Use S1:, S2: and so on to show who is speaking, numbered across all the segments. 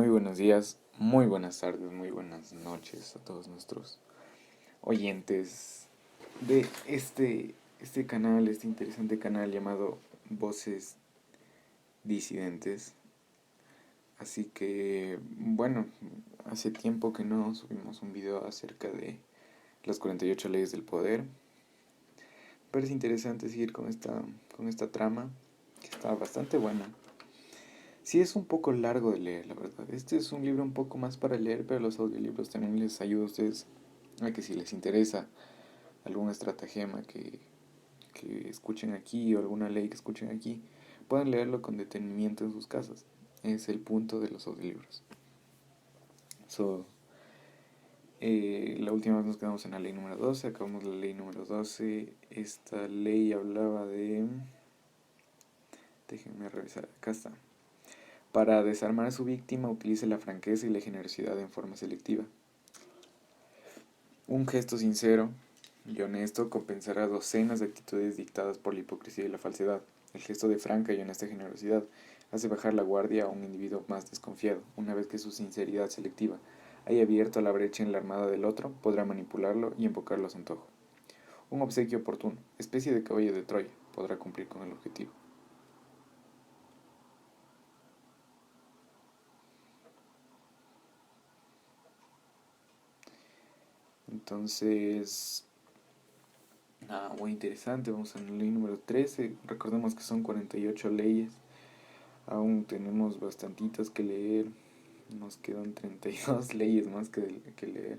S1: Muy buenos días, muy buenas tardes, muy buenas noches a todos nuestros oyentes de este canal, este interesante canal llamado Voces Disidentes. Así que, bueno, hace tiempo que no subimos un video acerca de las 48 leyes del poder. Me parece interesante seguir con esta trama, que está bastante buena. Sí, es un poco largo de leer, la verdad. Este es un libro un poco más para leer, pero los audiolibros también les ayuda a ustedes a que si les interesa algún estratagema que escuchen aquí o alguna ley que escuchen aquí, puedan leerlo con detenimiento en sus casas. Es el punto de los audiolibros. So, la última vez nos quedamos en la ley número 12, acabamos la ley número 12. Esta ley hablaba de... Déjenme revisar, acá está. Para desarmar a su víctima, utilice la franqueza y la generosidad en forma selectiva. Un gesto sincero y honesto compensará docenas de actitudes dictadas por la hipocresía y la falsedad. El gesto de franca y honesta generosidad hace bajar la guardia a un individuo más desconfiado. Una vez que su sinceridad selectiva haya abierto la brecha en la armada del otro, podrá manipularlo y invocarlo a su antojo. Un obsequio oportuno, especie de caballo de Troya, podrá cumplir con el objetivo. Entonces, muy interesante. Vamos a la ley número 13. Recordemos que son 48 leyes. Aún tenemos bastantitas que leer. Nos quedan 32 leyes más que leer.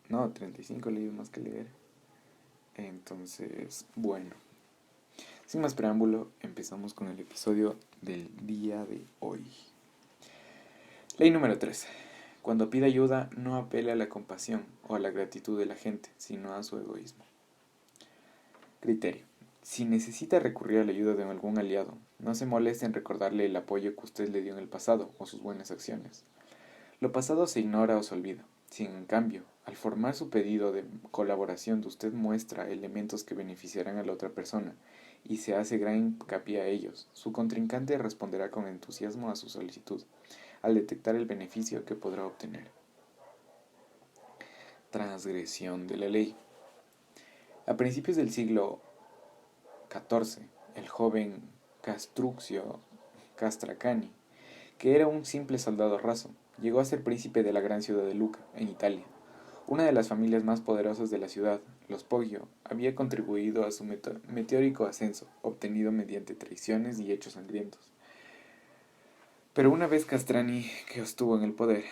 S1: No, 35 leyes más que leer. Entonces, bueno. Sin más preámbulo, empezamos con el episodio del día de hoy. Ley número 13. Cuando pida ayuda, no apele a la compasión o a la gratitud de la gente, sino a su egoísmo. Criterio. Si necesita recurrir a la ayuda de algún aliado, no se moleste en recordarle el apoyo que usted le dio en el pasado o sus buenas acciones. Lo pasado se ignora o se olvida. Si en cambio, al formar su pedido de colaboración, usted muestra elementos que beneficiarán a la otra persona y se hace gran hincapié a ellos, su contrincante responderá con entusiasmo a su solicitud, al detectar el beneficio que podrá obtener. Transgresión de la ley. A principios del siglo XIV, el joven Castruccio Castracani, que era un simple soldado raso, llegó a ser príncipe de la gran ciudad de Lucca, en Italia. Una de las familias más poderosas de la ciudad, los Poggio, había contribuido a su meteórico ascenso, obtenido mediante traiciones y hechos sangrientos. Pero una vez Castrani que estuvo en el poder,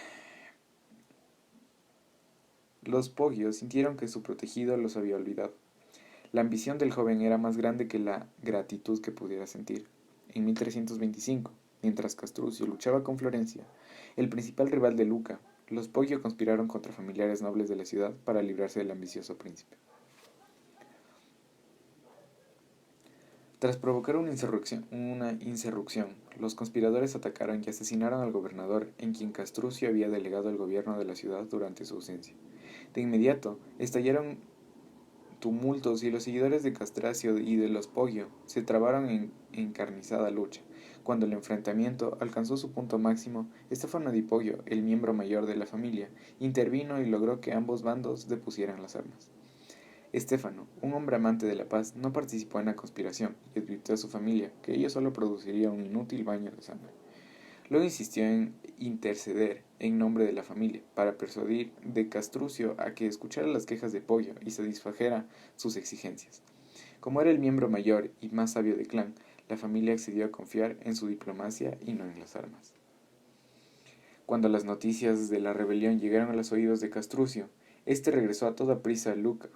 S1: los Poggio sintieron que su protegido los había olvidado. La ambición del joven era más grande que la gratitud que pudiera sentir. En 1325, mientras Castruccio luchaba con Florencia, el principal rival de Lucca, los Poggio conspiraron contra familiares nobles de la ciudad para librarse del ambicioso príncipe. Tras provocar una insurrección, los conspiradores atacaron y asesinaron al gobernador, en quien Castruccio había delegado el gobierno de la ciudad durante su ausencia. De inmediato, estallaron tumultos y los seguidores de Castracio y de los Poggio se trabaron en encarnizada lucha. Cuando el enfrentamiento alcanzó su punto máximo, Stefano di Poggio, el miembro mayor de la familia, intervino y logró que ambos bandos depusieran las armas. Stefano, un hombre amante de la paz, no participó en la conspiración y advirtió a su familia que ello solo produciría un inútil baño de sangre. Luego insistió en interceder en nombre de la familia para persuadir de Castruccio a que escuchara las quejas de Poggio y satisfajera sus exigencias. Como era el miembro mayor y más sabio del clan, la familia accedió a confiar en su diplomacia y no en las armas. Cuando las noticias de la rebelión llegaron a los oídos de Castruccio, éste regresó a toda prisa a Lucca.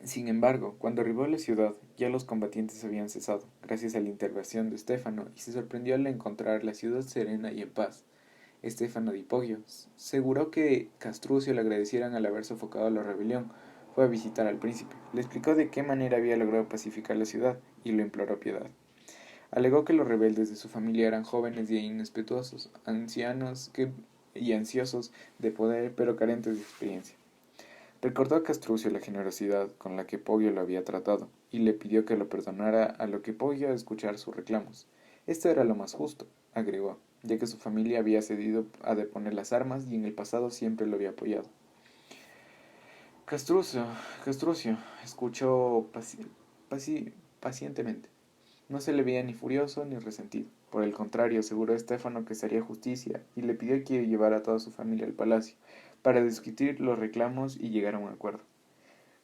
S1: Sin embargo, cuando arribó a la ciudad, ya los combatientes habían cesado, gracias a la intervención de Stefano, y se sorprendió al encontrar la ciudad serena y en paz. Stefano di Poggio aseguró que Castruccio le agradecieran al haber sofocado la rebelión. Fue a visitar al príncipe, le explicó de qué manera había logrado pacificar la ciudad y lo imploró piedad. Alegó que los rebeldes de su familia eran jóvenes y inespetuosos, y ansiosos de poder, pero carentes de experiencia. Recordó a Castruccio la generosidad con la que Poggio lo había tratado, y le pidió que lo perdonara, a lo que Poggio a escuchar sus reclamos. Esto era lo más justo, agregó, ya que su familia había cedido a deponer las armas y en el pasado siempre lo había apoyado. Castrucio, Castrucio escuchó pacientemente. No se le veía ni furioso ni resentido. Por el contrario, aseguró a Estéfano que se haría justicia y le pidió que llevara a toda su familia al palacio para discutir los reclamos y llegar a un acuerdo.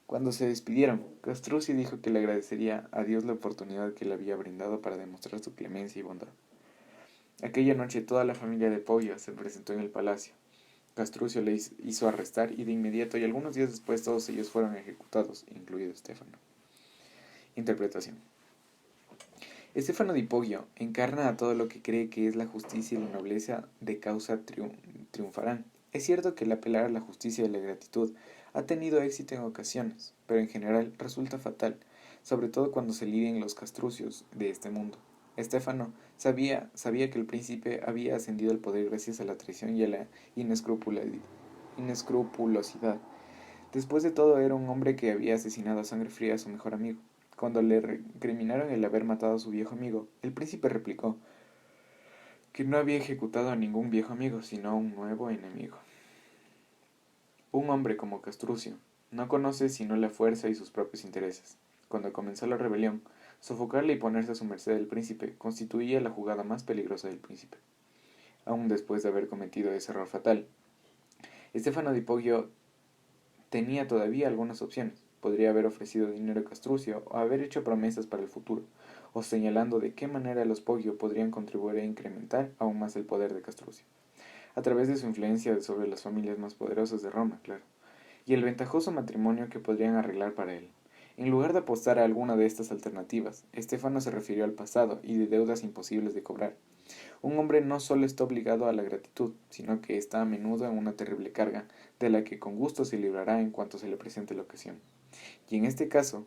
S1: Cuando se despidieron, Castruccio dijo que le agradecería a Dios la oportunidad que le había brindado para demostrar su clemencia y bondad. Aquella noche toda la familia de Poggio se presentó en el palacio. Castruccio le hizo arrestar y de inmediato y algunos días después todos ellos fueron ejecutados, incluido Estéfano. Interpretación. Estéfano di Poggio encarna a todo lo que cree que es la justicia y la nobleza de causa triunfarán. Es cierto que el apelar a la justicia y la gratitud ha tenido éxito en ocasiones, pero en general resulta fatal, sobre todo cuando se liden los castrucios de este mundo. Estéfano sabía que el príncipe había ascendido al poder gracias a la traición y a la inescrupulosidad. Después de todo, era un hombre que había asesinado a sangre fría a su mejor amigo. Cuando le recriminaron el haber matado a su viejo amigo, el príncipe replicó que no había ejecutado a ningún viejo amigo, sino a un nuevo enemigo. Un hombre como Castruccio no conoce sino la fuerza y sus propios intereses. Cuando comenzó la rebelión, sofocarle y ponerse a su merced del príncipe constituía la jugada más peligrosa del príncipe. Aún después de haber cometido ese error fatal, Estefano di Poggio tenía todavía algunas opciones. Podría haber ofrecido dinero a Castruccio o haber hecho promesas para el futuro, o señalando de qué manera los Poggio podrían contribuir a incrementar aún más el poder de Castruccio, a través de su influencia sobre las familias más poderosas de Roma, claro, y el ventajoso matrimonio que podrían arreglar para él. En lugar de apostar a alguna de estas alternativas, Estéfano se refirió al pasado y de deudas imposibles de cobrar. Un hombre no solo está obligado a la gratitud, sino que está a menudo en una terrible carga, de la que con gusto se librará en cuanto se le presente la ocasión. Y en este caso,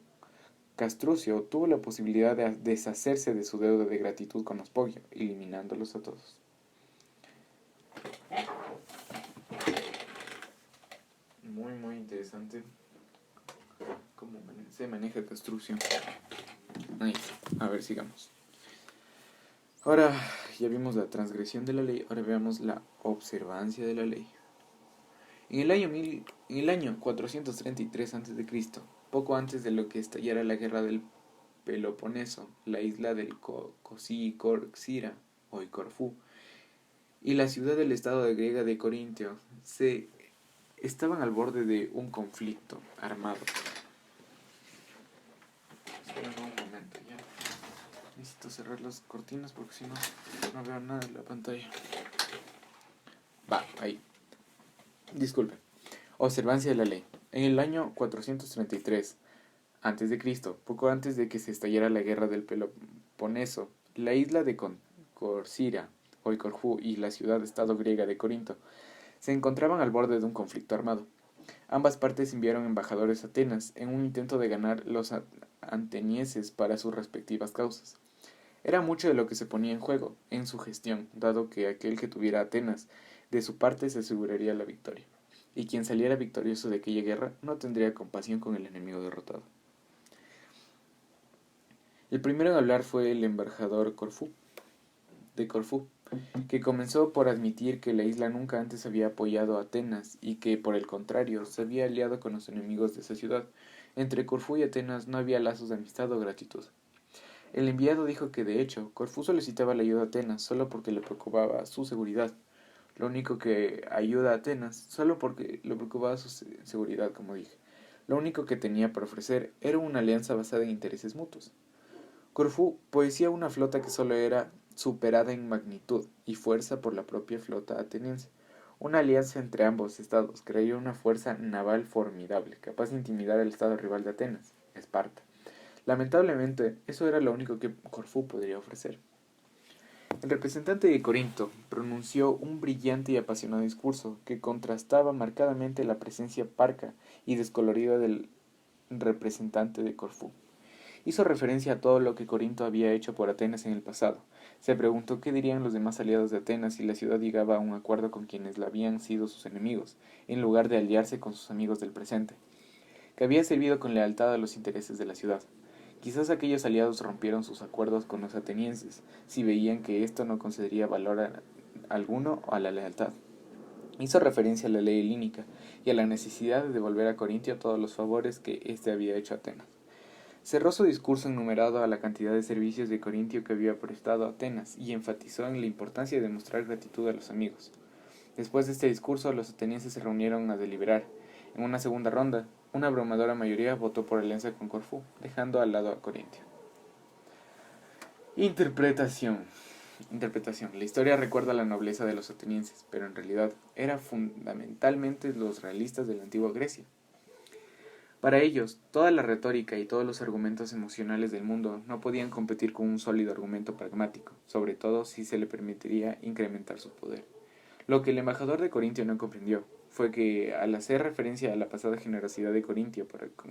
S1: Castruccio tuvo la posibilidad de deshacerse de su deuda de gratitud con los Poggio, eliminándolos a todos. Muy, muy interesante cómo se maneja Castruccio. Nice. A ver, sigamos. Ahora ya vimos la transgresión de la ley, ahora veamos la observancia de la ley. En el año 433 a.C., poco antes de lo que estallara la guerra del Peloponeso, la isla del Corcira, hoy Corfú, y la ciudad del estado de griega de Corintio se estaban al borde de un conflicto armado. Esperen un momento, ya. Necesito cerrar las cortinas porque si no, no veo nada en la pantalla. Va, ahí. Disculpen. Observancia de la ley. En el año 433 a.C., poco antes de que se estallara la guerra del Peloponeso, la isla de Corcira, hoy Corfú, y la ciudad-estado griega de Corinto se encontraban al borde de un conflicto armado. Ambas partes enviaron embajadores a Atenas en un intento de ganar los atenienses para sus respectivas causas. Era mucho de lo que se ponía en juego en su gestión, dado que aquel que tuviera Atenas de su parte se aseguraría la victoria, y quien saliera victorioso de aquella guerra no tendría compasión con el enemigo derrotado. El primero en hablar fue el embajador de Corfú, que comenzó por admitir que la isla nunca antes había apoyado a Atenas y que, por el contrario, se había aliado con los enemigos de esa ciudad. Entre Corfú y Atenas no había lazos de amistad o gratitud. El enviado dijo que, de hecho, Corfú solicitaba la ayuda a Atenas solo porque le preocupaba su seguridad. Lo único que ayuda a Atenas, solo porque le preocupaba su seguridad, como dije. Lo único que tenía para ofrecer era una alianza basada en intereses mutuos. Corfú poseía una flota que solo era superada en magnitud y fuerza por la propia flota ateniense. Una alianza entre ambos estados crearía una fuerza naval formidable, capaz de intimidar al estado rival de Atenas, Esparta. Lamentablemente, eso era lo único que Corfú podría ofrecer. El representante de Corinto pronunció un brillante y apasionado discurso que contrastaba marcadamente la presencia parca y descolorida del representante de Corfú. Hizo referencia a todo lo que Corinto había hecho por Atenas en el pasado. Se preguntó qué dirían los demás aliados de Atenas si la ciudad llegaba a un acuerdo con quienes la habían sido sus enemigos, en lugar de aliarse con sus amigos del presente, que había servido con lealtad a los intereses de la ciudad. Quizás aquellos aliados rompieron sus acuerdos con los atenienses, si veían que esto no concedería valor alguno a la lealtad. Hizo referencia a la ley helínica y a la necesidad de devolver a Corintio todos los favores que éste había hecho a Atenas. Cerró su discurso enumerado a la cantidad de servicios de Corintio que había prestado a Atenas y enfatizó en la importancia de mostrar gratitud a los amigos. Después de este discurso, los atenienses se reunieron a deliberar. En una segunda ronda, una abrumadora mayoría votó por alianza con Corfú, dejando al lado a Corintio. Interpretación. La historia recuerda la nobleza de los atenienses, pero en realidad era fundamentalmente los realistas de la antigua Grecia. Para ellos, toda la retórica y todos los argumentos emocionales del mundo no podían competir con un sólido argumento pragmático, sobre todo si se le permitiría incrementar su poder. Lo que el embajador de Corintio no comprendió fue que, al hacer referencia a la pasada generosidad de Corintio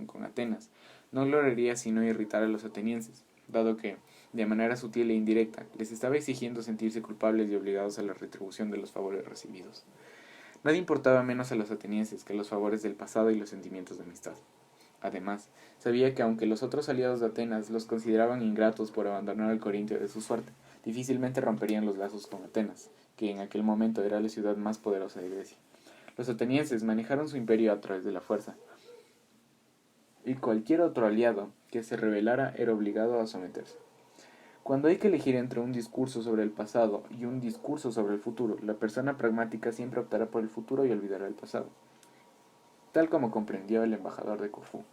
S1: con Atenas, no lograría sino irritar a los atenienses, dado que, de manera sutil e indirecta, les estaba exigiendo sentirse culpables y obligados a la retribución de los favores recibidos. Nadie importaba menos a los atenienses que los favores del pasado y los sentimientos de amistad. Además, sabía que aunque los otros aliados de Atenas los consideraban ingratos por abandonar al Corintio de su suerte, difícilmente romperían los lazos con Atenas, que en aquel momento era la ciudad más poderosa de Grecia. Los atenienses manejaron su imperio a través de la fuerza, y cualquier otro aliado que se rebelara era obligado a someterse. Cuando hay que elegir entre un discurso sobre el pasado y un discurso sobre el futuro, la persona pragmática siempre optará por el futuro y olvidará el pasado. Tal como comprendió el embajador de Corfú,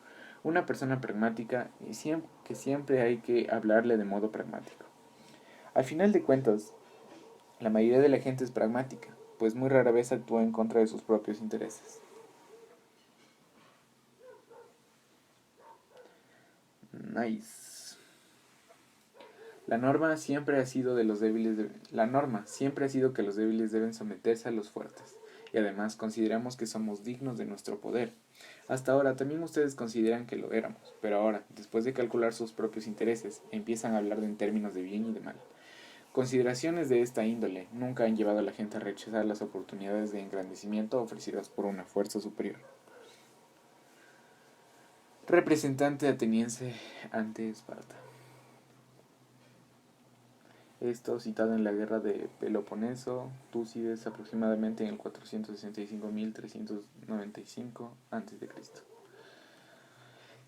S1: una persona pragmática que siempre hay que hablarle de modo pragmático. Al final de cuentas, la mayoría de la gente es pragmática, pues muy rara vez actúa en contra de sus propios intereses. Nice. La norma siempre ha sido que los débiles deben someterse a los fuertes, y además consideramos que somos dignos de nuestro poder. Hasta ahora también ustedes consideran que lo éramos, pero ahora, después de calcular sus propios intereses, empiezan a hablar en términos de bien y de mal. Consideraciones de esta índole nunca han llevado a la gente a rechazar las oportunidades de engrandecimiento ofrecidas por una fuerza superior. Representante ateniense ante Esparta. Esto citado en la guerra de Peloponeso, Túcides, aproximadamente en el 465.395 a.C.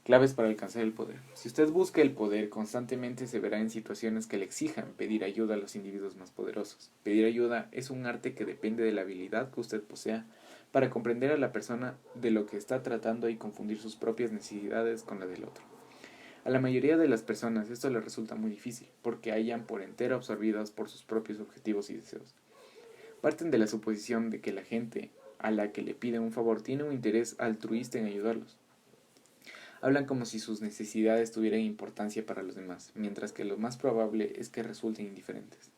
S1: Claves para alcanzar el poder. Si usted busca el poder, constantemente se verá en situaciones que le exijan pedir ayuda a los individuos más poderosos. Pedir ayuda es un arte que depende de la habilidad que usted posea para comprender a la persona de lo que está tratando y confundir sus propias necesidades con la del otro. A la mayoría de las personas esto les resulta muy difícil, porque hallan por entero absorbidas por sus propios objetivos y deseos. Parten de la suposición de que la gente a la que le piden un favor tiene un interés altruista en ayudarlos. Hablan como si sus necesidades tuvieran importancia para los demás, mientras que lo más probable es que resulten indiferentes.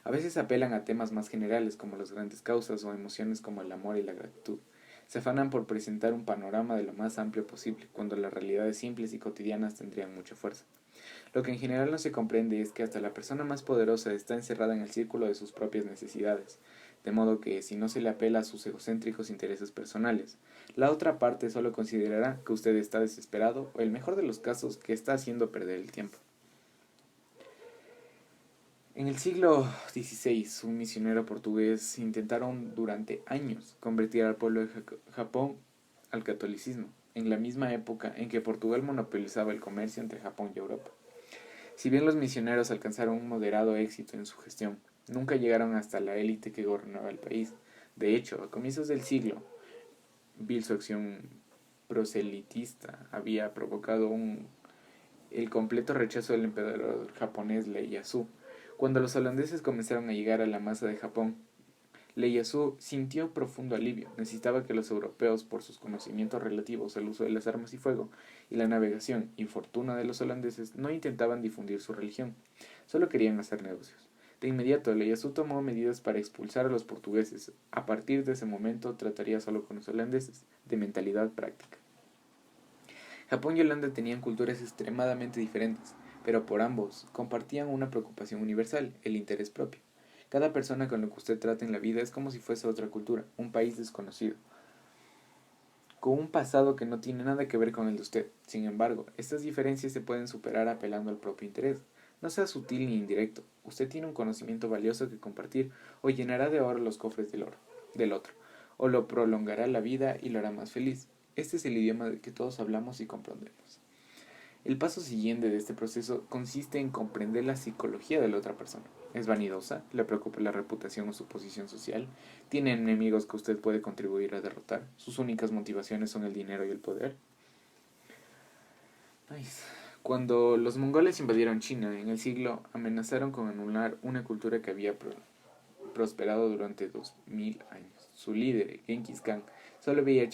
S1: A veces apelan a temas más generales como las grandes causas o emociones como el amor y la gratitud. Se afanan por presentar un panorama de lo más amplio posible, cuando las realidades simples y cotidianas tendrían mucha fuerza. Lo que en general no se comprende es que hasta la persona más poderosa está encerrada en el círculo de sus propias necesidades, de modo que, si no se le apela a sus egocéntricos intereses personales, la otra parte solo considerará que usted está desesperado o, en el mejor de los casos, que está haciendo perder el tiempo. En el siglo XVI, un misionero portugués intentaron durante años convertir al pueblo de Japón al catolicismo, en la misma época en que Portugal monopolizaba el comercio entre Japón y Europa. Si bien los misioneros alcanzaron un moderado éxito en su gestión, nunca llegaron hasta la élite que gobernaba el país. De hecho, a comienzos del siglo, su acción proselitista había provocado el completo rechazo del emperador japonés Ieyasu. Cuando los holandeses comenzaron a llegar a la masa de Japón, Ieyasu sintió profundo alivio. Necesitaba que los europeos, por sus conocimientos relativos al uso de las armas y fuego y la navegación, infortuna de los holandeses, no intentaban difundir su religión, solo querían hacer negocios. De inmediato, Ieyasu tomó medidas para expulsar a los portugueses. A partir de ese momento trataría solo con los holandeses, de mentalidad práctica. Japón y Holanda tenían culturas extremadamente diferentes, pero por ambos compartían una preocupación universal, el interés propio. Cada persona con la que usted trata en la vida es como si fuese otra cultura, un país desconocido. con un pasado que no tiene nada que ver con el de usted. Sin embargo, estas diferencias se pueden superar apelando al propio interés. No sea sutil ni indirecto. Usted tiene un conocimiento valioso que compartir o llenará de oro los cofres del otro, o lo prolongará la vida y lo hará más feliz. Este es el idioma del que todos hablamos y comprendemos. El paso siguiente de este proceso consiste en comprender la psicología de la otra persona. ¿Es vanidosa? ¿Le preocupa la reputación o su posición social? ¿Tiene enemigos que usted puede contribuir a derrotar? ¿Sus únicas motivaciones son el dinero y el poder? Nice. Cuando los mongoles invadieron China en el siglo, amenazaron con anular una cultura que había prosperado durante 2000 años. Su líder, Genghis Khan, solo veía en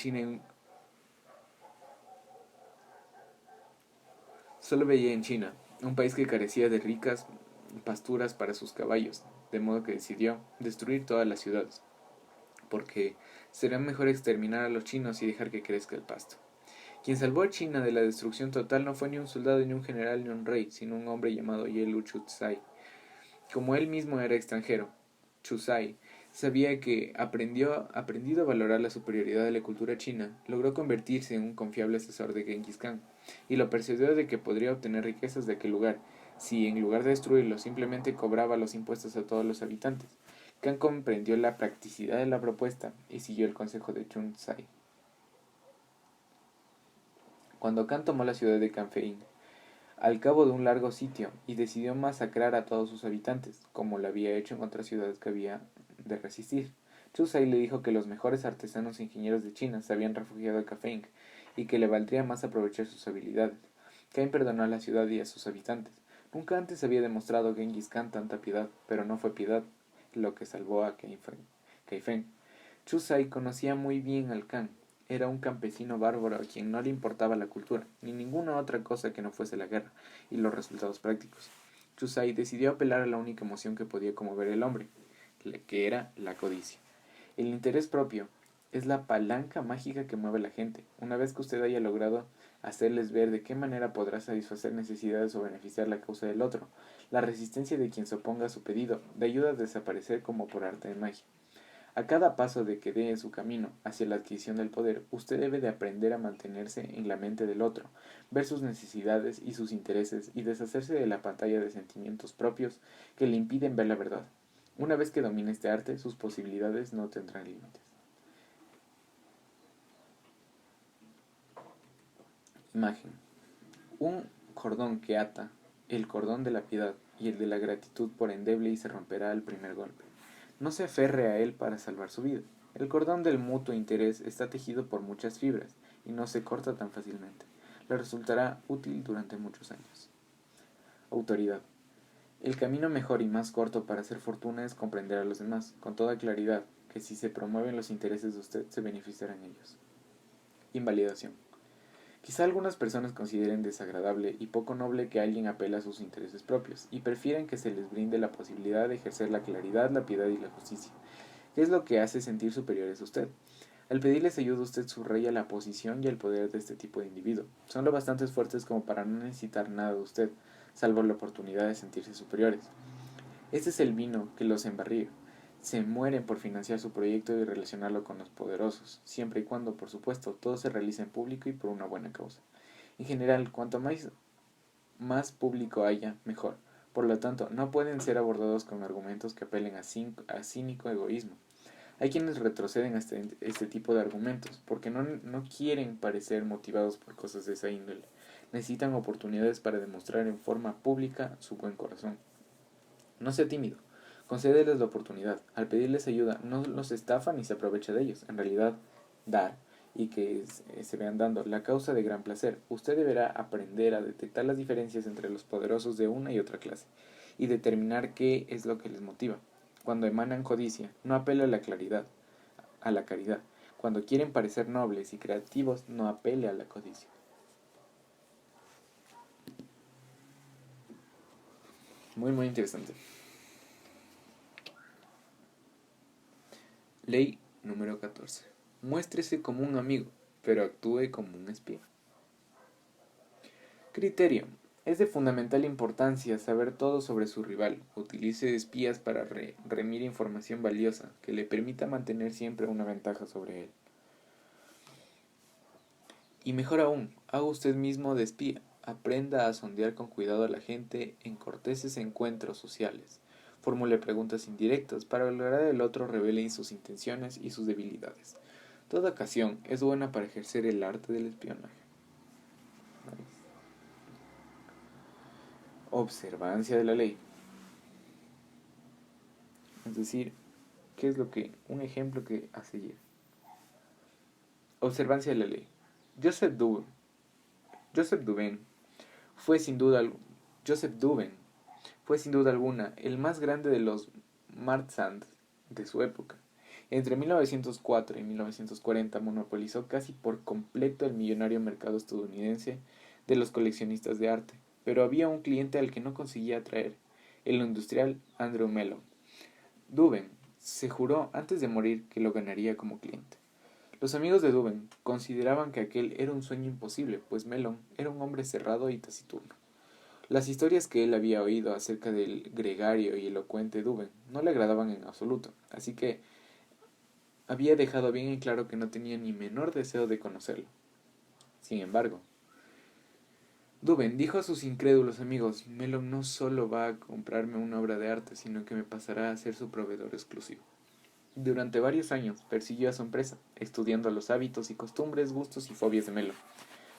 S1: China, un país que carecía de ricas pasturas para sus caballos, de modo que decidió destruir todas las ciudades, porque será mejor exterminar a los chinos y dejar que crezca el pasto. Quien salvó a China de la destrucción total no fue ni un soldado, ni un general, ni un rey, sino un hombre llamado Yelu Chuzai. Como él mismo era extranjero, Chuzai sabía que, aprendido a valorar la superioridad de la cultura china, logró convertirse en un confiable asesor de Genghis Khan, y lo persuadió de que podría obtener riquezas de aquel lugar, si en lugar de destruirlo simplemente cobraba los impuestos a todos los habitantes. Khan comprendió la practicidad de la propuesta y siguió el consejo de Chuzai. Cuando Khan tomó la ciudad de Canfein, al cabo de un largo sitio, y decidió masacrar a todos sus habitantes, como lo había hecho en otras ciudades que había de resistir. Chuzai le dijo que los mejores artesanos e ingenieros de China se habían refugiado en Canfein y que le valdría más aprovechar sus habilidades. Khan perdonó a la ciudad y a sus habitantes. Nunca antes había demostrado Genghis Khan tanta piedad, pero no fue piedad lo que salvó a Kaifeng. Chuzai conocía muy bien al Khan. Era un campesino bárbaro a quien no le importaba la cultura, ni ninguna otra cosa que no fuese la guerra y los resultados prácticos. Chuzai decidió apelar a la única emoción que podía conmover al hombre, que era la codicia. El interés propio es la palanca mágica que mueve a la gente. Una vez que usted haya logrado hacerles ver de qué manera podrá satisfacer necesidades o beneficiar la causa del otro, la resistencia de quien se oponga a su pedido le ayuda a desaparecer como por arte de magia. A cada paso de que dé en su camino hacia la adquisición del poder, usted debe de aprender a mantenerse en la mente del otro, ver sus necesidades y sus intereses y deshacerse de la pantalla de sentimientos propios que le impiden ver la verdad. Una vez que domine este arte, sus posibilidades no tendrán límites. Imagen. Un cordón que ata, el cordón de la piedad y el de la gratitud por endeble y se romperá al primer golpe. No se aferre a él para salvar su vida. El cordón del mutuo interés está tejido por muchas fibras y no se corta tan fácilmente. Le resultará útil durante muchos años. Autoridad. El camino mejor y más corto para hacer fortuna es comprender a los demás, con toda claridad, que si se promueven los intereses de usted, se beneficiarán ellos. Invalidación. Quizá algunas personas consideren desagradable y poco noble que alguien apele a sus intereses propios, y prefieren que se les brinde la posibilidad de ejercer la claridad, la piedad y la justicia. ¿Qué es lo que hace sentir superiores a usted? Al pedirles ayuda usted subraya la posición y el poder de este tipo de individuo. Son lo bastante fuertes como para no necesitar nada de usted, salvo la oportunidad de sentirse superiores. Este es el vino que los embarría. Se mueren por financiar su proyecto y relacionarlo con los poderosos, siempre y cuando, por supuesto, todo se realice en público y por una buena causa. En general, cuanto más público haya, mejor. Por lo tanto, no pueden ser abordados con argumentos que apelen a cínico egoísmo. Hay quienes retroceden a este tipo de argumentos, porque no quieren parecer motivados por cosas de esa índole. Necesitan oportunidades para demostrar en forma pública su buen corazón. No sea tímido. Concédeles la oportunidad. Al pedirles ayuda, no los estafa ni se aprovecha de ellos. En realidad, dar y que se vean dando la causa de gran placer. Usted deberá aprender a detectar las diferencias entre los poderosos de una y otra clase y determinar qué es lo que les motiva. Cuando emanan codicia, no apele a la caridad. Cuando quieren parecer nobles y creativos, no apele a la codicia. Muy, muy interesante. Ley número 14. Muéstrese como un amigo, pero actúe como un espía. Criterio. Es de fundamental importancia saber todo sobre su rival. Utilice espías para remir información valiosa que le permita mantener siempre una ventaja sobre él. Y mejor aún, haga usted mismo de espía. Aprenda a sondear con cuidado a la gente en corteses encuentros sociales. Formule preguntas indirectas para lograr que el otro revele sus intenciones y sus debilidades. Toda ocasión es buena para ejercer el arte del espionaje. Observancia de la ley. Es decir, ¿qué es lo que? Un ejemplo que a seguir. Observancia de la ley. Joseph Duben, Joseph Duben fue sin duda Joseph Duben fue sin duda alguna el más grande de los marchands de su época. Entre 1904 y 1940 monopolizó casi por completo el millonario mercado estadounidense de los coleccionistas de arte, pero había un cliente al que no conseguía atraer, el industrial Andrew Mellon. Duben se juró antes de morir que lo ganaría como cliente. Los amigos de Duben consideraban que aquel era un sueño imposible, pues Mellon era un hombre cerrado y taciturno. Las historias que él había oído acerca del gregario y elocuente Duben no le agradaban en absoluto, así que había dejado bien en claro que no tenía ni menor deseo de conocerlo. Sin embargo, Duben dijo a sus incrédulos amigos: Mellon no solo va a comprarme una obra de arte, sino que me pasará a ser su proveedor exclusivo. Durante varios años persiguió a su empresa, estudiando los hábitos y costumbres, gustos y fobias de Mellon.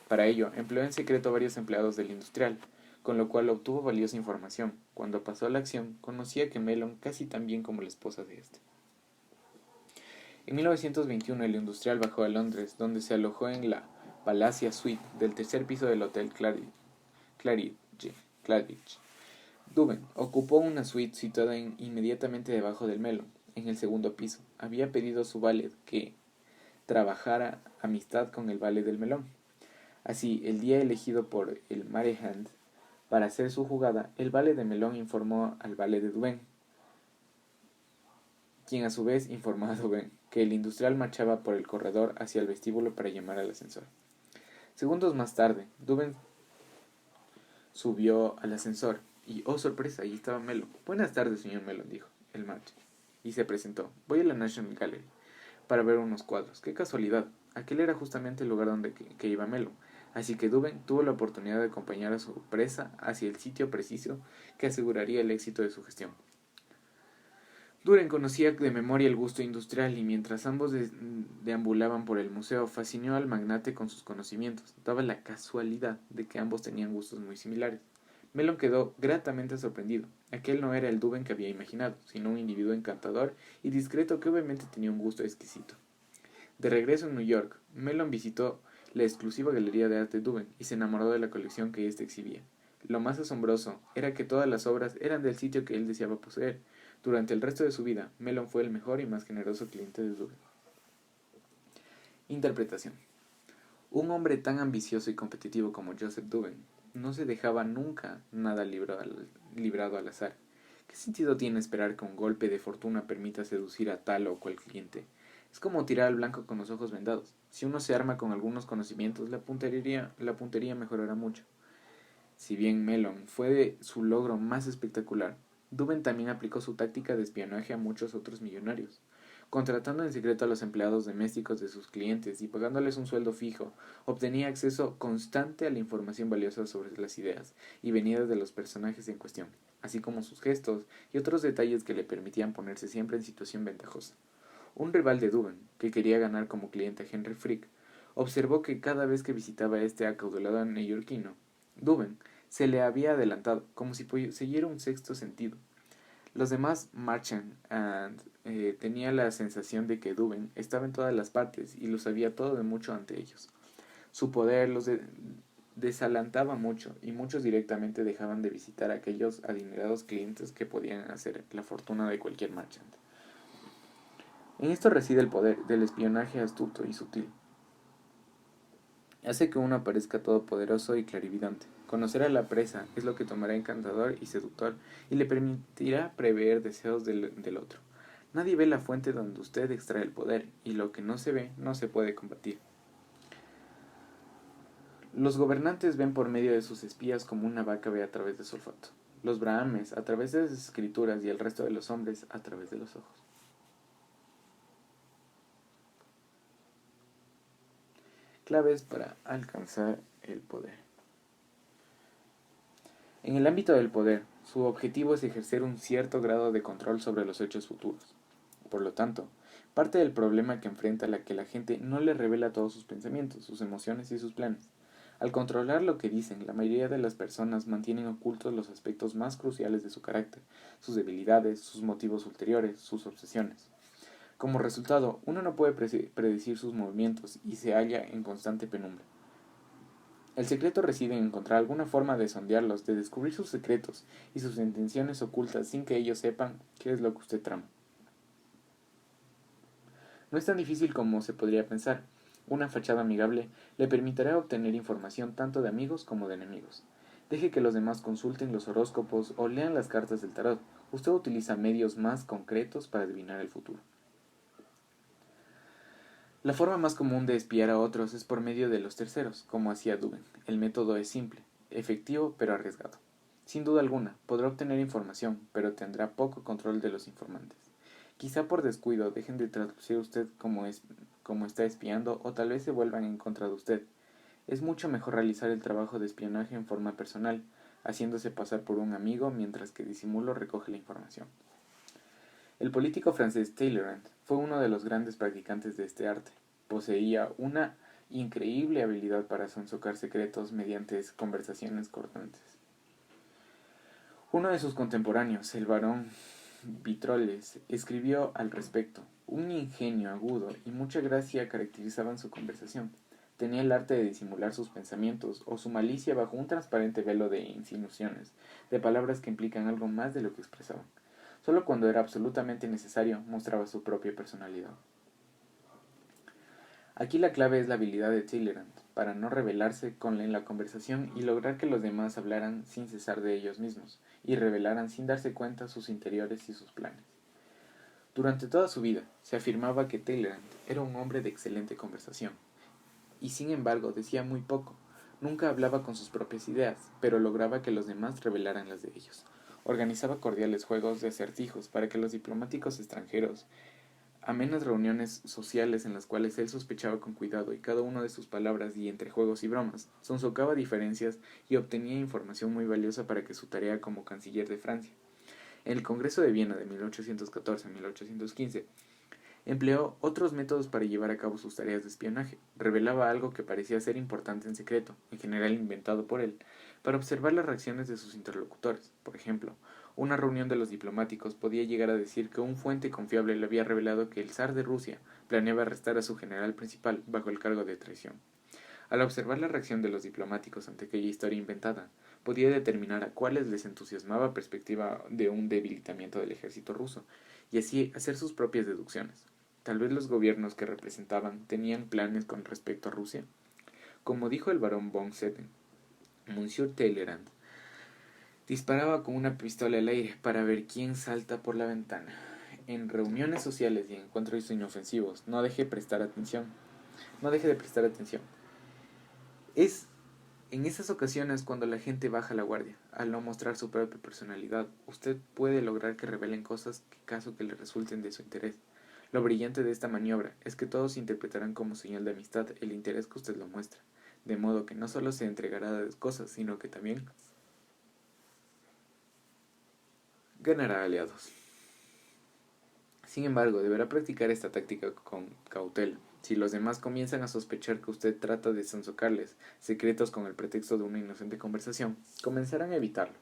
S1: Para ello, empleó en secreto a varios empleados del industrial, con lo cual obtuvo valiosa información. Cuando pasó a la acción, conocía que Mellon casi tan bien como la esposa de este. En 1921 el industrial bajó a Londres, donde se alojó en la Palacia Suite del tercer piso del Hotel Claridge. Duben ocupó una suite situada inmediatamente debajo del Mellon, en el segundo piso. Había pedido a su valet que trabajara amistad con el valet del Melón. Así, el día elegido por el Marehand para hacer su jugada, el valet de Melón informó al valet de Duben, quien a su vez informó a Duben que el industrial marchaba por el corredor hacia el vestíbulo para llamar al ascensor. Segundos más tarde, Duben subió al ascensor y, oh sorpresa, ahí estaba Mellon. Buenas tardes, señor Mellon, dijo el march, y se presentó. Voy a la National Gallery para ver unos cuadros. ¡Qué casualidad! Aquel era justamente el lugar donde que iba Mellon, así que Duben tuvo la oportunidad de acompañar a su presa hacia el sitio preciso que aseguraría el éxito de su gestión. Duren conocía de memoria el gusto industrial y mientras ambos deambulaban por el museo, fascinó al magnate con sus conocimientos. Daba la casualidad de que ambos tenían gustos muy similares. Mellon quedó gratamente sorprendido. Aquel no era el Duben que había imaginado, sino un individuo encantador y discreto que obviamente tenía un gusto exquisito. De regreso en New York, Mellon visitó la exclusiva galería de arte Duben y se enamoró de la colección que éste exhibía. Lo más asombroso era que todas las obras eran del sitio que él deseaba poseer. Durante el resto de su vida, Mellon fue el mejor y más generoso cliente de Duben. Interpretación. Un hombre tan ambicioso y competitivo como Joseph Duben no se dejaba nunca nada librado al azar. ¿Qué sentido tiene esperar que un golpe de fortuna permita seducir a tal o cual cliente? Es como tirar al blanco con los ojos vendados. Si uno se arma con algunos conocimientos, la puntería mejorará mucho. Si bien Mellon fue de su logro más espectacular, Duben también aplicó su táctica de espionaje a muchos otros millonarios. Contratando en secreto a los empleados domésticos de sus clientes y pagándoles un sueldo fijo, obtenía acceso constante a la información valiosa sobre las ideas y venidas de los personajes en cuestión, así como sus gestos y otros detalles que le permitían ponerse siempre en situación ventajosa. Un rival de Duben, que quería ganar como cliente a Henry Frick, observó que cada vez que visitaba a este acaudalado neoyorquino, Duben se le había adelantado, como si siguiera un sexto sentido. Los demás marchan tenía la sensación de que Duben estaba en todas las partes y lo sabía todo de mucho ante ellos. Su poder los desalentaba mucho y muchos directamente dejaban de visitar a aquellos adinerados clientes que podían hacer la fortuna de cualquier marchand. En esto reside el poder del espionaje astuto y sutil. Hace que uno parezca todopoderoso y clarividente. Conocer a la presa es lo que tomará encantador y seductor y le permitirá prever deseos del otro. Nadie ve la fuente donde usted extrae el poder, y lo que no se ve no se puede combatir. Los gobernantes ven por medio de sus espías como una vaca ve a través de su olfato. Los brahames a través de las escrituras y el resto de los hombres a través de los ojos. Claves para alcanzar el poder. En el ámbito del poder, su objetivo es ejercer un cierto grado de control sobre los hechos futuros. Por lo tanto, parte del problema que enfrenta la que la gente no le revela todos sus pensamientos, sus emociones y sus planes. Al controlar lo que dicen, la mayoría de las personas mantienen ocultos los aspectos más cruciales de su carácter, sus debilidades, sus motivos ulteriores, sus obsesiones. Como resultado, uno no puede predecir sus movimientos y se halla en constante penumbra. El secreto reside en encontrar alguna forma de sondearlos, de descubrir sus secretos y sus intenciones ocultas sin que ellos sepan qué es lo que usted trama. No es tan difícil como se podría pensar. Una fachada amigable le permitirá obtener información tanto de amigos como de enemigos. Deje que los demás consulten los horóscopos o lean las cartas del tarot. Usted utiliza medios más concretos para adivinar el futuro. La forma más común de espiar a otros es por medio de los terceros, como hacía Dubin. El método es simple, efectivo pero arriesgado. Sin duda alguna, podrá obtener información, pero tendrá poco control de los informantes. Quizá por descuido dejen de traducir usted como está espiando o tal vez se vuelvan en contra de usted. Es mucho mejor realizar el trabajo de espionaje en forma personal, haciéndose pasar por un amigo mientras que disimulo recoge la información. El político francés Talleyrand fue uno de los grandes practicantes de este arte. Poseía una increíble habilidad para sonsacar secretos mediante conversaciones cortantes. Uno de sus contemporáneos, el barón Vitrolles, escribió al respecto: un ingenio agudo y mucha gracia caracterizaban su conversación. Tenía el arte de disimular sus pensamientos o su malicia bajo un transparente velo de insinuaciones, de palabras que implican algo más de lo que expresaban. Solo cuando era absolutamente necesario mostraba su propia personalidad. Aquí la clave es la habilidad de Talleyrand para no revelarse en la conversación y lograr que los demás hablaran sin cesar de ellos mismos y revelaran sin darse cuenta sus interiores y sus planes. Durante toda su vida se afirmaba que Talleyrand era un hombre de excelente conversación y sin embargo decía muy poco. Nunca hablaba con sus propias ideas, pero lograba que los demás revelaran las de ellos. Organizaba cordiales juegos de acertijos para que los diplomáticos extranjeros, amenas reuniones sociales en las cuales él sospechaba con cuidado y cada una de sus palabras y entre juegos y bromas, sonsocaba diferencias y obtenía información muy valiosa para que su tarea como canciller de Francia. En el Congreso de Viena de 1814 a 1815, empleó otros métodos para llevar a cabo sus tareas de espionaje. Revelaba algo que parecía ser importante en secreto, en general inventado por él, para observar las reacciones de sus interlocutores. Por ejemplo, una reunión de los diplomáticos podía llegar a decir que un fuente confiable le había revelado que el zar de Rusia planeaba arrestar a su general principal bajo el cargo de traición. Al observar la reacción de los diplomáticos ante aquella historia inventada, podía determinar a cuáles les entusiasmaba la perspectiva de un debilitamiento del ejército ruso, y así hacer sus propias deducciones. Tal vez los gobiernos que representaban tenían planes con respecto a Rusia. Como dijo el barón von Zetten, Monsieur Talleyrand disparaba con una pistola al aire para ver quién salta por la ventana. En reuniones sociales y encuentros inofensivos, no deje de prestar atención. Es en esas ocasiones cuando la gente baja la guardia. Al no mostrar su propia personalidad, usted puede lograr que revelen cosas que le resulten de su interés. Lo brillante de esta maniobra es que todos interpretarán como señal de amistad el interés que usted lo muestra, de modo que no solo se entregará de cosas, sino que también ganará aliados. Sin embargo, deberá practicar esta táctica con cautela. Si los demás comienzan a sospechar que usted trata de sonsacarles secretos con el pretexto de una inocente conversación, comenzarán a evitarlo.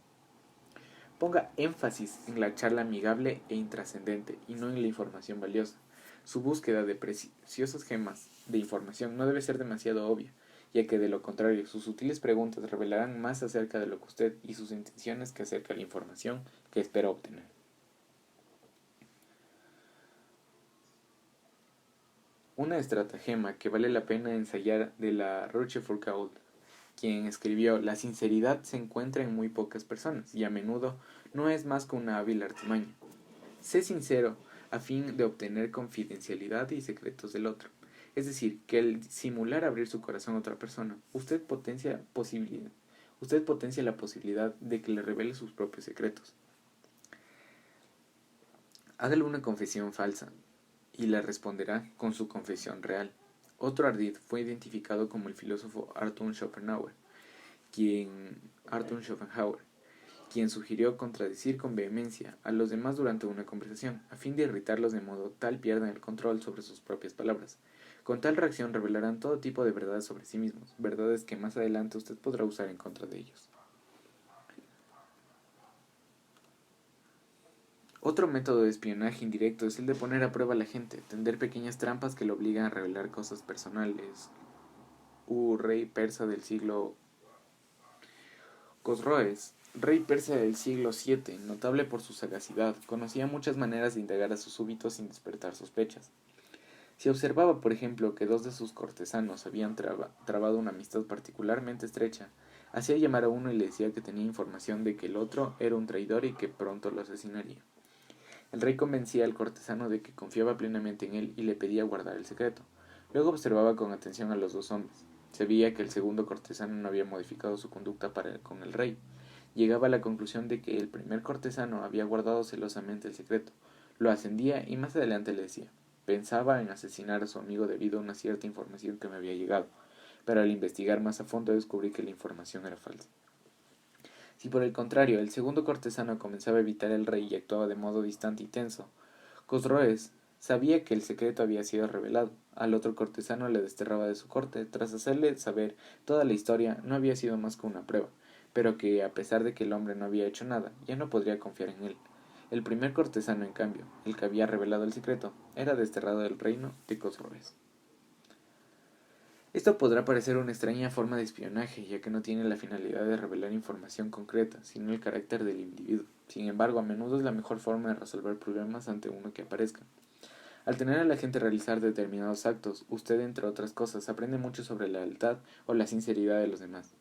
S1: Ponga énfasis en la charla amigable e intrascendente y no en la información valiosa. Su búsqueda de preciosas gemas de información no debe ser demasiado obvia, ya que de lo contrario sus sutiles preguntas revelarán más acerca de lo que usted y sus intenciones que acerca de la información que espera obtener. Una estratagema que vale la pena ensayar de la Rochefoucauld, quien escribió: la sinceridad se encuentra en muy pocas personas y a menudo no es más que una hábil artimaña. Sé sincero a fin de obtener confidencialidad y secretos del otro. Es decir, que al simular abrir su corazón a otra persona, usted potencia la posibilidad de que le revele sus propios secretos. Hágale una confesión falsa y la responderá con su confesión real. Otro ardid fue identificado como el filósofo Arthur Schopenhauer, quien sugirió contradecir con vehemencia a los demás durante una conversación, a fin de irritarlos de modo tal pierdan el control sobre sus propias palabras. Con tal reacción revelarán todo tipo de verdades sobre sí mismos, verdades que más adelante usted podrá usar en contra de ellos. Otro método de espionaje indirecto es el de poner a prueba a la gente, tender pequeñas trampas que lo obligan a revelar cosas personales. Rey persa del siglo Cosroes, rey persa del siglo VII, notable por su sagacidad, conocía muchas maneras de indagar a sus súbditos sin despertar sospechas. Si observaba, por ejemplo, que dos de sus cortesanos habían trabado una amistad particularmente estrecha, hacía llamar a uno y le decía que tenía información de que el otro era un traidor y que pronto lo asesinaría. El rey convencía al cortesano de que confiaba plenamente en él y le pedía guardar el secreto. Luego observaba con atención a los dos hombres. Se veía que el segundo cortesano no había modificado su conducta con el rey. Llegaba a la conclusión de que el primer cortesano había guardado celosamente el secreto. Lo ascendía y más adelante le decía: pensaba en asesinar a su amigo debido a una cierta información que me había llegado, pero al investigar más a fondo descubrí que la información era falsa. Si por el contrario el segundo cortesano comenzaba a evitar al rey y actuaba de modo distante y tenso, Cosroes sabía que el secreto había sido revelado. Al otro cortesano le desterraba de su corte, tras hacerle saber toda la historia. No había sido más que una prueba, pero que, a pesar de que el hombre no había hecho nada, ya no podría confiar en él. El primer cortesano, en cambio, el que había revelado el secreto, era desterrado del reino de Cosroes. Esto podrá parecer una extraña forma de espionaje, ya que no tiene la finalidad de revelar información concreta, sino el carácter del individuo. Sin embargo, a menudo es la mejor forma de resolver problemas ante uno que aparezca. Al tener a la gente realizar determinados actos, usted, entre otras cosas, aprende mucho sobre la lealtad o la sinceridad de los demás.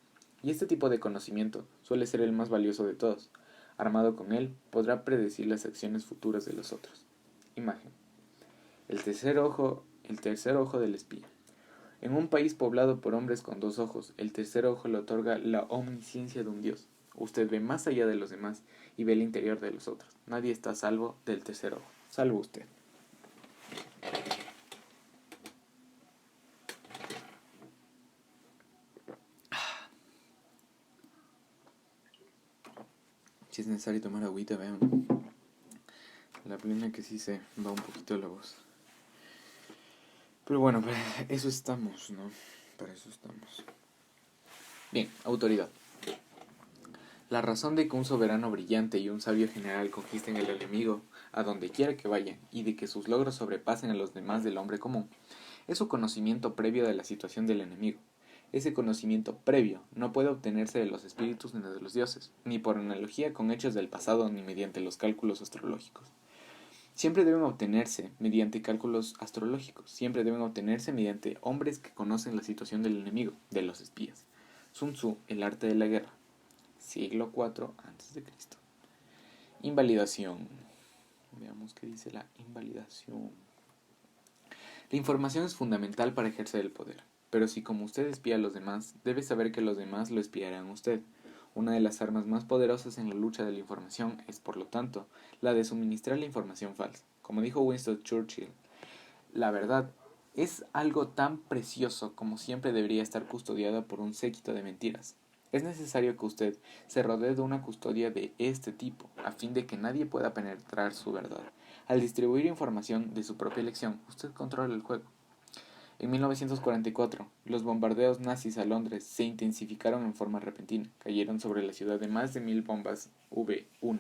S1: Y este tipo de conocimiento suele ser el más valioso de todos. Armado con él, podrá predecir las acciones futuras de los otros. Imagen. El tercer ojo del espía. En un país poblado por hombres con dos ojos, el tercer ojo le otorga la omnisciencia de un dios. Usted ve más allá de los demás y ve el interior de los otros. Nadie está a salvo del tercer ojo, salvo usted. Si es necesario tomar agüita, vean. La plena que sí se va un poquito la voz. Pero bueno, para eso estamos, ¿no? Para eso estamos. Bien, autoridad. La razón de que un soberano brillante y un sabio general conquisten al enemigo a donde quiera que vayan y de que sus logros sobrepasen a los demás del hombre común es su conocimiento previo de la situación del enemigo. Ese conocimiento previo no puede obtenerse de los espíritus ni de los dioses, ni por analogía con hechos del pasado ni mediante los cálculos astrológicos. Siempre deben obtenerse mediante cálculos astrológicos, siempre deben obtenerse mediante hombres que conocen la situación del enemigo, de los espías. Sun Tzu, El arte de la guerra, siglo IV a.C. Invalidación. Veamos qué dice la invalidación. La información es fundamental para ejercer el poder, pero si como usted espía a los demás, debe saber que los demás lo espiarán a usted. Una de las armas más poderosas en la lucha de la información es, por lo tanto, la de suministrar la información falsa. Como dijo Winston Churchill, la verdad es algo tan precioso como siempre debería estar custodiada por un séquito de mentiras. Es necesario que usted se rodee de una custodia de este tipo, a fin de que nadie pueda penetrar su verdad. Al distribuir información de su propia elección, usted controla el juego. En 1944, los bombardeos nazis a Londres se intensificaron en forma repentina. Cayeron sobre la ciudad de más de 1000 bombas V1,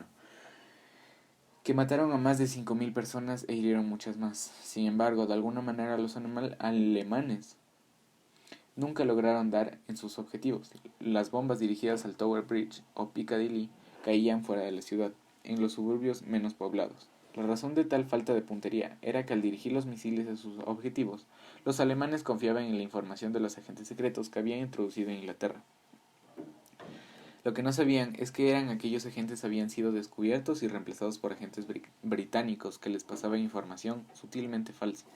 S1: que mataron a más de 5000 personas e hirieron muchas más. Sin embargo, de alguna manera los alemanes nunca lograron dar en sus objetivos. Las bombas dirigidas al Tower Bridge o Piccadilly caían fuera de la ciudad, en los suburbios menos poblados. La razón de tal falta de puntería era que al dirigir los misiles a sus objetivos, los alemanes confiaban en la información de los agentes secretos que habían introducido en Inglaterra. Lo que no sabían es que aquellos agentes habían sido descubiertos y reemplazados por agentes británicos que les pasaban información sutilmente falsa.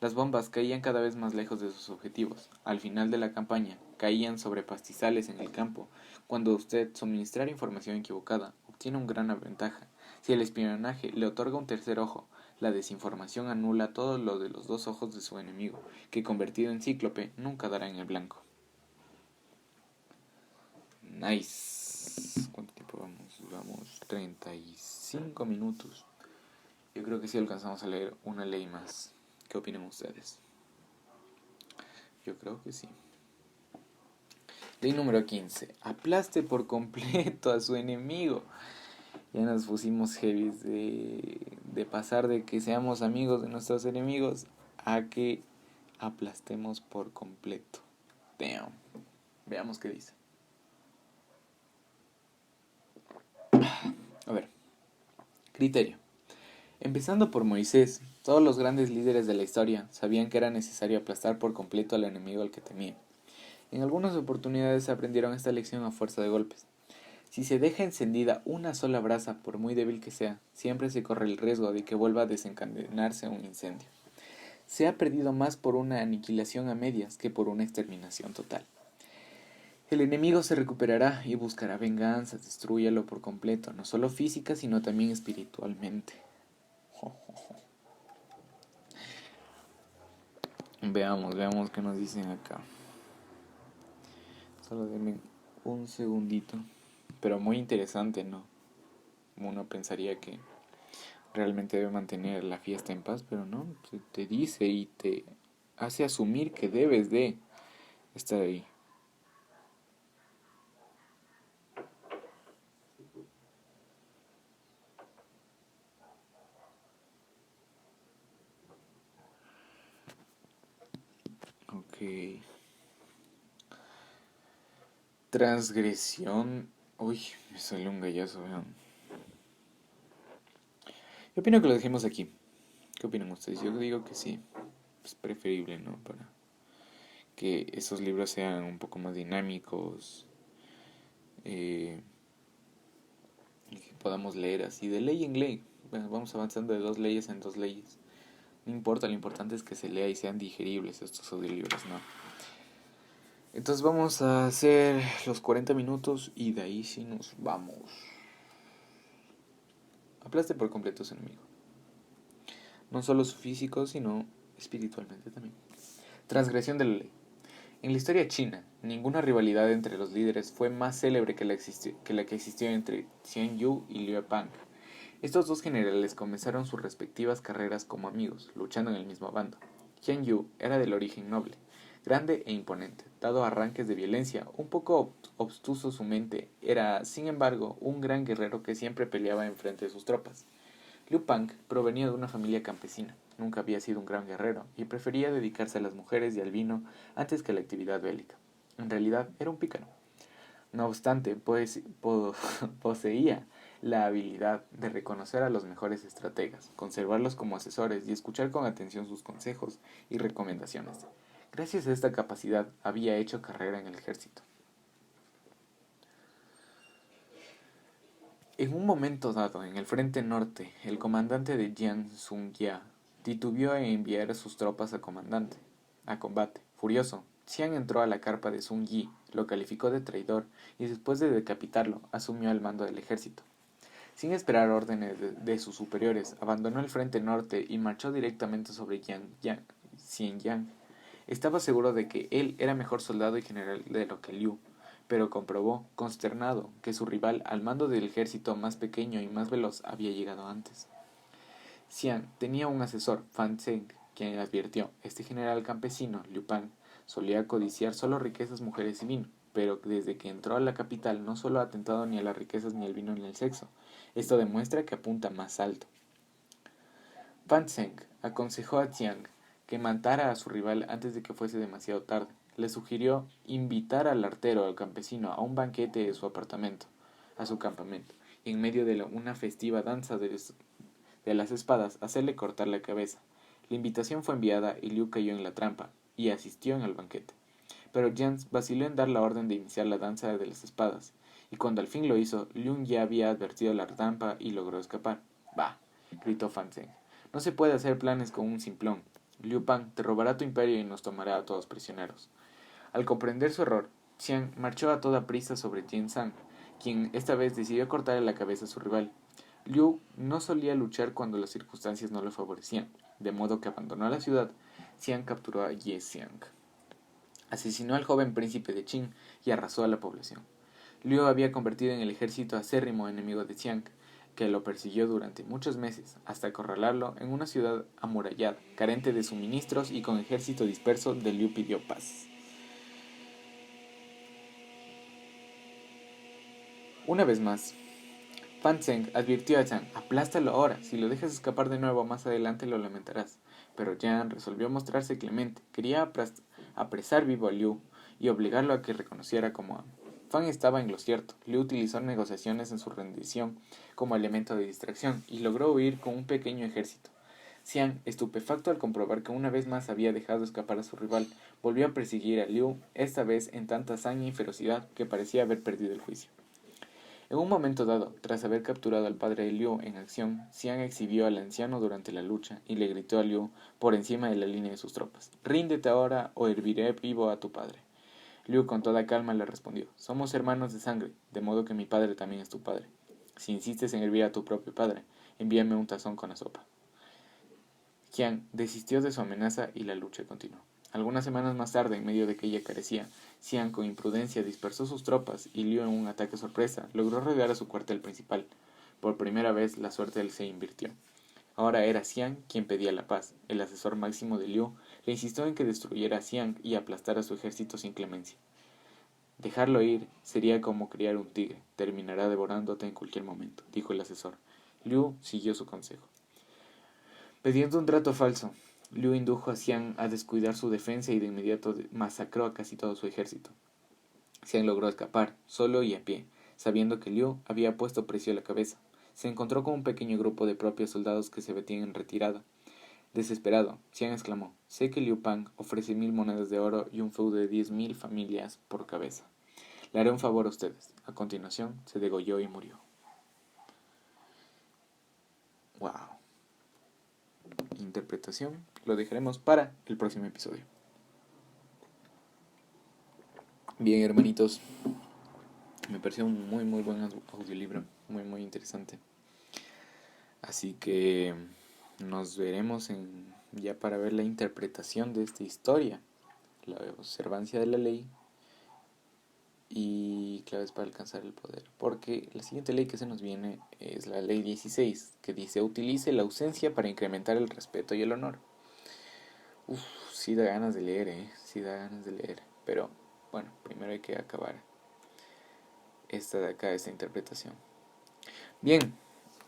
S1: Las bombas caían cada vez más lejos de sus objetivos. Al final de la campaña, caían sobre pastizales en el campo. Cuando usted suministrar información equivocada, obtiene una gran ventaja. Si el espionaje le otorga un tercer ojo, La desinformación anula todo lo de los dos ojos de su enemigo, que convertido en cíclope nunca dará en el blanco. Nice. ¿Cuánto tiempo vamos? Vamos 35 minutos. Yo creo que sí alcanzamos a leer una ley más. ¿Qué opinan ustedes? Yo creo que sí. Ley número 15. Aplaste por completo a su enemigo. Ya nos pusimos heavy de pasar de que seamos amigos de nuestros enemigos a que aplastemos por completo. Damn. Veamos qué dice. A ver. Criterio. Empezando por Moisés, todos los grandes líderes de la historia sabían que era necesario aplastar por completo al enemigo al que temían. En algunas oportunidades aprendieron esta lección a fuerza de golpes. Si se deja encendida una sola brasa, por muy débil que sea, siempre se corre el riesgo de que vuelva a desencadenarse un incendio. Se ha perdido más por una aniquilación a medias que por una exterminación total. El enemigo se recuperará y buscará venganza, destrúyalo por completo, no solo física, sino también espiritualmente. Veamos qué nos dicen acá. Solo denme un segundito. Pero muy interesante, ¿no? Uno pensaría que realmente debe mantener la fiesta en paz, pero no, te dice y te hace asumir que debes de estar ahí. Ok. Transgresión. Uy, me salió un gallazo, vean. Yo opino que lo dejemos aquí. ¿Qué opinan ustedes? Yo digo que sí. Es preferible, ¿no? Para que esos libros sean un poco más dinámicos. Y que podamos leer así de ley en ley. Bueno, vamos avanzando de 2 leyes en 2 leyes. No importa, lo importante es que se lea y sean digeribles estos audiolibros, ¿no? Entonces vamos a hacer los 40 minutos y de ahí sí nos vamos. Aplaste por completo a su enemigo. No solo su físico, sino espiritualmente también. Transgresión de la ley. En la historia china, ninguna rivalidad entre los líderes fue más célebre que la que existió entre Xian Yu y Liu Pang. Estos dos generales comenzaron sus respectivas carreras como amigos, luchando en el mismo bando. Xian Yu era del origen noble, grande e imponente, dado a arranques de violencia, un poco obstuso su mente, era, sin embargo, un gran guerrero que siempre peleaba en frente de sus tropas. Liu Pang provenía de una familia campesina, nunca había sido un gran guerrero y prefería dedicarse a las mujeres y al vino antes que a la actividad bélica. En realidad era un pícaro. No obstante, poseía la habilidad de reconocer a los mejores estrategas, conservarlos como asesores y escuchar con atención sus consejos y recomendaciones. Gracias a esta capacidad había hecho carrera en el ejército. En un momento dado, en el frente norte, el comandante de Jiang Sung-ya titubeó en enviar a sus tropas a combate. Furioso, Xiang entró a la carpa de Sun Yi, lo calificó de traidor y después de decapitarlo, asumió el mando del ejército. Sin esperar órdenes de sus superiores, abandonó el frente norte y marchó directamente sobre Xianyang. Estaba seguro de que él era mejor soldado y general de lo que Liu, pero comprobó, consternado, que su rival al mando del ejército más pequeño y más veloz había llegado antes. Xian tenía un asesor, Fan Zheng, quien le advirtió, este general campesino, Liu Pan, solía codiciar solo riquezas, mujeres y vino, pero desde que entró a la capital no solo ha atentado ni a las riquezas ni al vino ni al sexo. Esto demuestra que apunta más alto. Fan Zheng aconsejó a Xiang que matara a su rival antes de que fuese demasiado tarde. Le sugirió invitar al artero, al campesino, a un banquete de su apartamento, a su campamento, y en medio de una festiva danza de las espadas, hacerle cortar la cabeza. La invitación fue enviada y Liu cayó en la trampa, y asistió en el banquete. Pero Jans vaciló en dar la orden de iniciar la danza de las espadas, y cuando al fin lo hizo, Liu ya había advertido la trampa y logró escapar. «Bah», gritó Fan Zheng, «no se puede hacer planes con un simplón. Liu Pan te robará tu imperio y nos tomará a todos prisioneros». Al comprender su error, Xiang marchó a toda prisa sobre Jian San, quien esta vez decidió cortarle la cabeza a su rival. Liu no solía luchar cuando las circunstancias no lo favorecían, de modo que abandonó la ciudad. Xian capturó a Ye Xiang, asesinó al joven príncipe de Qin y arrasó a la población. Liu había convertido en el ejército acérrimo enemigo de Xiang, que lo persiguió durante muchos meses, hasta acorralarlo en una ciudad amurallada, carente de suministros y con ejército disperso. De Liu pidió paz. Una vez más, Fan Zheng advirtió a Jiang: aplástalo ahora, si lo dejas escapar de nuevo más adelante lo lamentarás. Pero Jiang resolvió mostrarse clemente, quería apresar vivo a Liu y obligarlo a que reconociera como amo. Fan estaba en lo cierto. Liu utilizó negociaciones en su rendición como elemento de distracción y logró huir con un pequeño ejército. Xiang, estupefacto al comprobar que una vez más había dejado escapar a su rival, volvió a perseguir a Liu, esta vez en tanta hazaña y ferocidad que parecía haber perdido el juicio. En un momento dado, tras haber capturado al padre de Liu en acción, Xiang exhibió al anciano durante la lucha y le gritó a Liu por encima de la línea de sus tropas: «Ríndete ahora o herviré vivo a tu padre». Liu con toda calma le respondió: «Somos hermanos de sangre, de modo que mi padre también es tu padre. Si insistes en hervir a tu propio padre, envíame un tazón con la sopa». Xiang desistió de su amenaza y la lucha continuó. Algunas semanas más tarde, en medio de que ella carecía, Xiang con imprudencia dispersó sus tropas y Liu, en un ataque sorpresa, logró rodear a su cuartel principal. Por primera vez la suerte se invirtió. Ahora era Xiang quien pedía la paz. El asesor máximo de Liu le insistió en que destruyera a Xiang y aplastara su ejército sin clemencia. «Dejarlo ir sería como criar un tigre, terminará devorándote en cualquier momento», dijo el asesor. Liu siguió su consejo. Pidiendo un trato falso, Liu indujo a Xiang a descuidar su defensa y de inmediato masacró a casi todo su ejército. Xiang logró escapar, solo y a pie, sabiendo que Liu había puesto precio a la cabeza. Se encontró con un pequeño grupo de propios soldados que se metían en retirada. Desesperado, Xiang exclamó: «Sé que Liu Pang ofrece 1000 monedas de oro y un feudo de 10.000 familias por cabeza. Le haré un favor a ustedes». A continuación, se degolló y murió. ¡Wow! Interpretación lo dejaremos para el próximo episodio. Bien, hermanitos, me pareció un muy buen audiolibro, muy interesante. Así que nos veremos ya para ver la interpretación de esta historia, la observancia de la ley y claves para alcanzar el poder. Porque la siguiente ley que se nos viene es la ley 16, que dice: utilice la ausencia para incrementar el respeto y el honor. Sí da ganas de leer, sí da ganas de leer. Pero bueno, primero hay que acabar esta interpretación. Bien,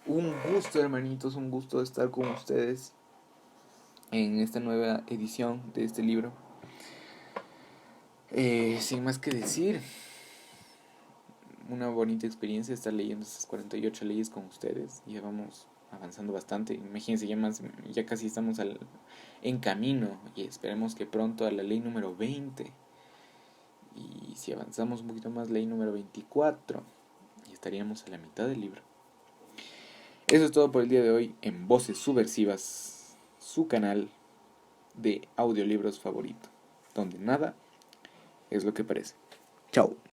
S1: un gusto, hermanitos, un gusto estar con ustedes en esta nueva edición de este libro. Sin más que decir, una bonita experiencia estar leyendo estas 48 leyes con ustedes. Ya vamos avanzando bastante. Imagínense, ya casi estamos en camino y esperemos que pronto a la ley número 20. Y si avanzamos un poquito más, ley número 24, y estaríamos a la mitad del libro. Eso es todo por el día de hoy en Voces Subversivas, su canal de audiolibros favorito, donde nada es lo que parece. Chao.